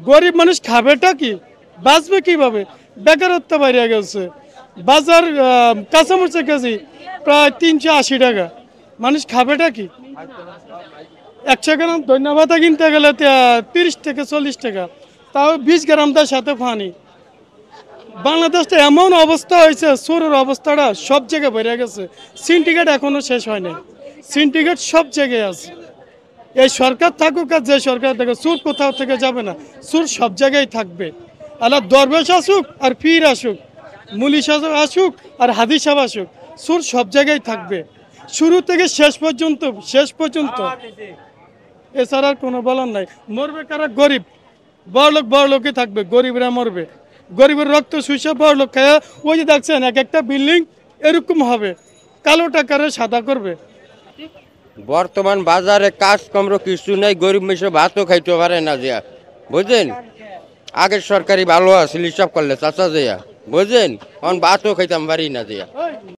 গরিব মানুষ খাবেটা কি, বাঁচবে কিভাবে? বেকারত্ব বাইরে গেছে। বাজার কাঁচামরিচের কেজি প্রায় 380 টাকা। মানুষ খাবেটা কি? 100 গ্রাম ধন্যবাদ কিনতে গেলে 30 থেকে 40 টাকা, তাও 20 গ্রাম তার সাথে পানি। বাংলাদেশটা এমন অবস্থা হয়েছে, চোরের অবস্থাটা সব জায়গায় বেড়ে গেছে। সিন্ডিকেট এখনো শেষ হয়নি, সিন্ডিকেট সব জায়গায় আছে। এই সরকার থাকুক আর যে সরকার থাকে, চোর কোথাও থেকে যাবে না, চোর সব জায়গায় থাকবে। আল্লাহ দরবেশ আসুক আর পীর আসুক, মুলি সাহেব আসুক আর হাদিস সাহেব আসুক, চোর সব জায়গায় থাকবে, শুরু থেকে শেষ পর্যন্ত। এছাড়া আর কোনো বলার নাই। মরবে কারা? গরিব। বড় লোকই থাকবে, গরিবরা মরবে। গরিবের রক্ত শুষে বড় লোক খায়। ওই যে দেখছেন এক একটা বিল্ডিং এরকম হবে, কালো টাকারে সাদা করবে। বর্তমান বাজারে কাজ কমরো কিছু নাই, গরিব মেশে ভাতও খাইতে পারে না যে, বুঝলেন? আগের সরকারি ভালো আছিল হিসাব করলে চাচা যে, বুঝলেন? এখন ভাতও খাইতাম পারি না যে।